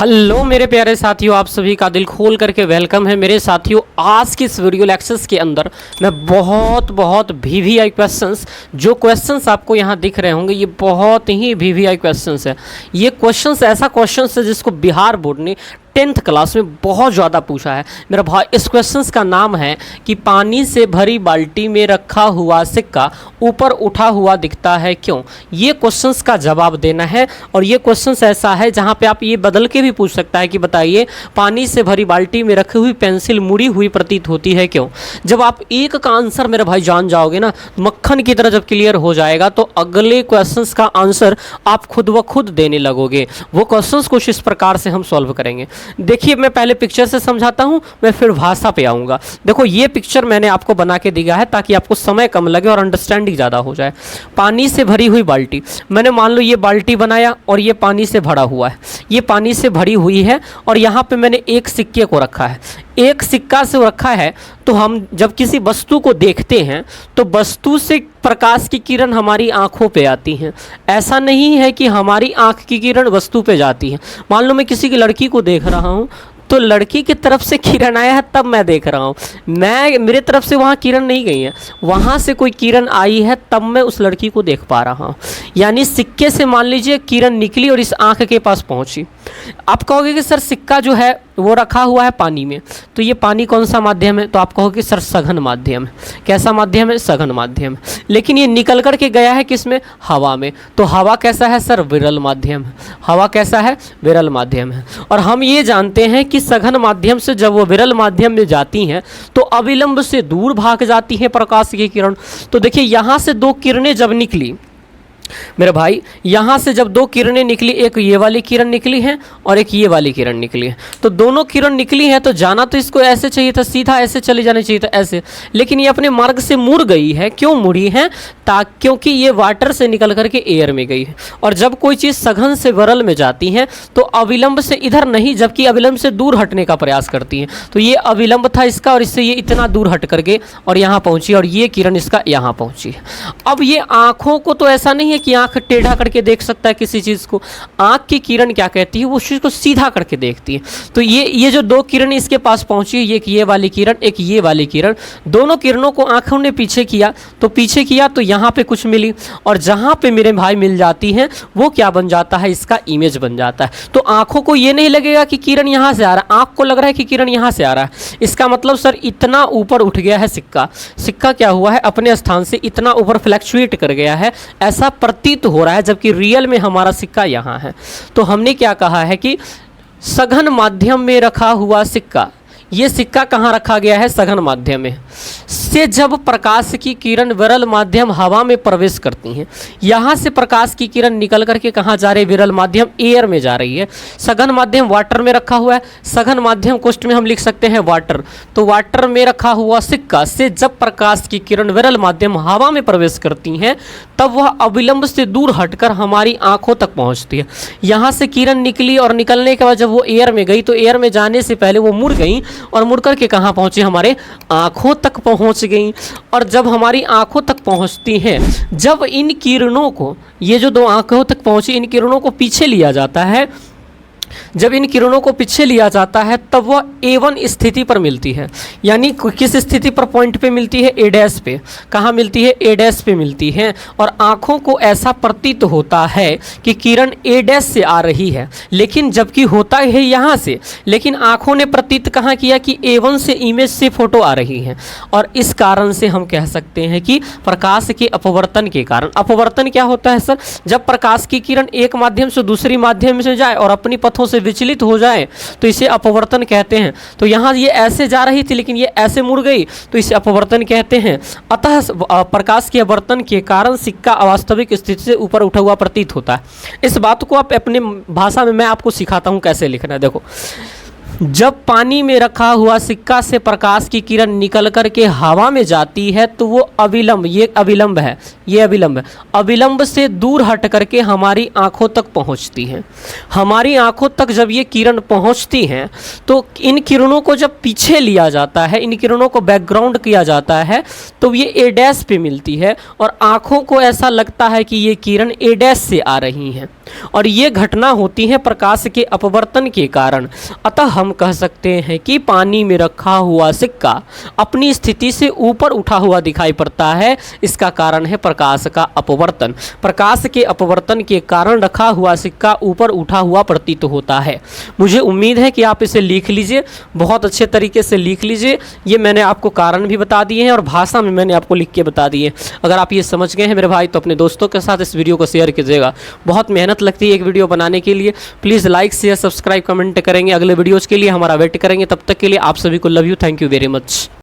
Hello मेरे प्यारे साथियों, आप सभी का दिल खोल करके वेलकम है। मेरे साथियों, आज की इस वीडियो लेक्चर्स के अंदर मैं बहुत वीवीआई क्वेश्चंस, जो क्वेश्चंस आपको यहाँ दिख रहे होंगे, ये बहुत ही वीवीआई क्वेश्चंस है। ये क्वेश्चंस ऐसा क्वेश्चंस है जिसको बिहार बोर्ड ने 10th क्लास में बहुत ज़्यादा पूछा है मेरा भाई। इस क्वेश्चंस का नाम है कि पानी से भरी बाल्टी में रखा हुआ सिक्का ऊपर उठा हुआ दिखता है क्यों। ये क्वेश्चंस का जवाब देना है। और ये क्वेश्चंस ऐसा है जहाँ पे आप ये बदल के भी पूछ सकता है कि बताइए पानी से भरी बाल्टी में रखी हुई पेंसिल मुड़ी हुई प्रतीत होती है क्यों। जब आप एक का आंसर मेरे भाई जान जाओगे ना, मक्खन की तरह जब क्लियर हो जाएगा, तो अगले क्वेश्चंस का आंसर आप खुद व खुद देने लगोगे। वो क्वेश्चंस कुछ इस प्रकार से हम सॉल्व करेंगे। देखिए, मैं पहले पिक्चर से समझाता हूं, मैं फिर भाषा पे आऊंगा। देखो, ये पिक्चर मैंने आपको बना के दिया है ताकि आपको समय कम लगे और अंडरस्टैंडिंग ज़्यादा हो जाए। पानी से भरी हुई बाल्टी, मैंने मान लो ये बाल्टी बनाया और ये पानी से भरा हुआ है, ये पानी से भरी हुई है और यहाँ पे मैंने एक सिक्के को रखा है, एक सिक्का से रखा है। तो हम जब किसी वस्तु को देखते हैं तो वस्तु से प्रकाश की किरण हमारी आंखों पे आती हैं। ऐसा नहीं है कि हमारी आंख की किरण वस्तु पे जाती है। मान लो मैं किसी की लड़की को देख रहा हूँ तो लड़की की तरफ से किरण आया है तब मैं देख रहा हूँ, मेरे तरफ से वहाँ किरण नहीं गई है, वहाँ से कोई किरण आई है तब मैं उस लड़की को देख पा रहा हूँ। यानी सिक्के से मान लीजिए किरण निकली और इस आँख के पास पहुँची। आप कहोगे कि सर सिक्का जो है वो रखा हुआ है पानी में, तो ये पानी कौन सा माध्यम है? तो आप कहोगे सर सघन माध्यम है। कैसा माध्यम है? सघन माध्यम है। लेकिन ये निकल कर के गया है किस में? हवा में। तो हवा कैसा है सर? विरल माध्यम है। हवा कैसा है? विरल माध्यम है। और हम ये जानते हैं कि सघन माध्यम से जब वो विरल माध्यम में जाती हैं तो अविलंब से दूर भाग जाती है प्रकाश की किरण। तो देखिए, यहाँ से दो किरणें जब निकली मेरे भाई, यहाँ से जब दो किरणें निकली, एक ये वाली किरण निकली है और एक ये वाली किरण निकली है, तो दोनों किरण निकली है तो जाना तो इसको ऐसे चाहिए था, सीधा ऐसे चले जाना चाहिए था ऐसे, लेकिन ये अपने मार्ग से मुड़ गई है। क्यों मुड़ी है? क्योंकि ये वाटर से निकल करके एयर में गई है। और जब कोई चीज़ सघन से विरल में जाती है तो अविलंब से इधर नहीं, जबकि अविलंब से दूर हटने का प्रयास करती है। तो ये अविलंब था इसका और इससे ये इतना दूर हट करके और यहाँ पहुँची और ये किरण इसका यहाँ पहुँची। अब ये आँखों को तो ऐसा नहीं है कि आंख टेढ़ा करके देख सकता है किसी चीज़ को। आंख की किरण क्या कहती है? वो चीज़ को सीधा करके देखती है। तो ये जो दो किरण इसके पास पहुंची, ये वाली किरण, एक ये वाली किरण, दोनों किरणों को आंखों ने पीछे किया तो यहाँ पे कुछ मिली, और जहाँ पे मेरे भाई मिल जाती हैं वो क्या बन जाता है? इसका इमेज बन जाता है। तो आंखों को ये नहीं लगेगा कि किरण यहाँ से आ रहा है, आंख को लग रहा है कि किरण यहाँ से आ रहा है। इसका मतलब सर इतना ऊपर उठ गया है सिक्का। सिक्का क्या हुआ है? अपने स्थान से इतना ऊपर फ्लैक्चुएट कर गया है, ऐसा प्रतीत हो रहा है, जबकि रियल में हमारा सिक्का यहाँ है। तो हमने क्या कहा है कि सघन माध्यम में रखा हुआ सिक्का, ये सिक्का कहाँ रखा गया है? सघन माध्यम में। से जब प्रकाश की किरण विरल माध्यम हवा में प्रवेश करती हैं, यहाँ से प्रकाश की किरण निकल करके कहाँ जा रही है? विरल माध्यम एयर में जा रही है। सघन माध्यम वाटर में रखा हुआ है, सघन माध्यम कोष्ठ में हम लिख सकते हैं वाटर। तो वाटर में रखा हुआ सिक्का से जब प्रकाश की किरण विरल माध्यम हवा में प्रवेश करती हैं तब वह अविलंब से दूर हटकर हमारी आंखों तक पहुँचती है। यहाँ से किरण निकली और निकलने के बाद जब वो एयर में गई तो एयर में जाने से पहले वो मुड़ गई और मुड़ करके कहाँ पहुँची? हमारे आँखों तक पहुँच गई। और जब हमारी आँखों तक पहुँचती हैं, जब इन किरणों को, ये जो दो आँखों तक पहुँची, इन किरणों को पीछे लिया जाता है, जब इन किरणों को पीछे लिया जाता है तब वह A1 स्थिति पर मिलती है। यानी किस स्थिति पर? पॉइंट पे मिलती है? A' पे। कहाँ मिलती है? A' पे मिलती है। और आँखों को ऐसा प्रतीत होता है कि किरण A' से आ रही है, लेकिन जबकि होता है यहाँ से, लेकिन आँखों ने प्रतीत कहाँ किया कि A1 से इमेज से फोटो आ रही है। और इस कारण से हम कह सकते हैं कि प्रकाश के अपवर्तन के कारण, अपवर्तन क्या होता है सर? जब प्रकाश की किरण एक माध्यम से दूसरी माध्यम से जाए और अपनी पथों से विचलित हो जाए तो इसे अपवर्तन कहते हैं। तो यहाँ ये ऐसे जा रही थी लेकिन ये ऐसे मुड़ गई तो इसे अपवर्तन कहते हैं। अतः प्रकाश के अपवर्तन के कारण सिक्का अवास्तविक स्थिति से ऊपर उठा हुआ प्रतीत होता है। इस बात को आप अपने भाषा में मैं आपको सिखाता हूँ कैसे लिखना है। देखो, जब पानी में रखा हुआ सिक्का से प्रकाश की किरण निकल कर के हवा में जाती है तो वो अविलंब, ये अविलंब है, ये अविलंब है, अविलंब से दूर हट करके हमारी आंखों तक पहुंचती हैं। हमारी आंखों तक जब ये किरण पहुंचती हैं तो इन किरणों को जब पीछे लिया जाता है, इन किरणों को बैकग्राउंड किया जाता है तो ये A' पे मिलती है और आंखों को ऐसा लगता है कि ये किरण A' से आ रही हैं। और ये घटना होती है प्रकाश के अपवर्तन के कारण। अतः हम कह सकते हैं कि पानी में रखा हुआ सिक्का अपनी स्थिति से ऊपर उठा हुआ दिखाई पड़ता है। इसका कारण है प्रकाश का अपवर्तन। प्रकाश के अपवर्तन के कारण रखा हुआ सिक्का ऊपर उठा हुआ प्रतीत होता है। मुझे उम्मीद है कि आप इसे लिख लीजिए, बहुत अच्छे तरीके से लिख लीजिए। ये मैंने आपको कारण भी बता दिए हैं और भाषा में मैंने आपको लिख के बता दिए। अगर आप ये समझ गए हैं मेरे भाई तो अपने दोस्तों के साथ इस वीडियो को शेयर कीजिएगा। बहुत मेहनत लगती है एक वीडियो बनाने के लिए। Please like share subscribe comment करेंगे। अगले वीडियोज़ के लिए हमारा वेट करेंगे। तब तक के लिए आप सभी को love you, thank you very much.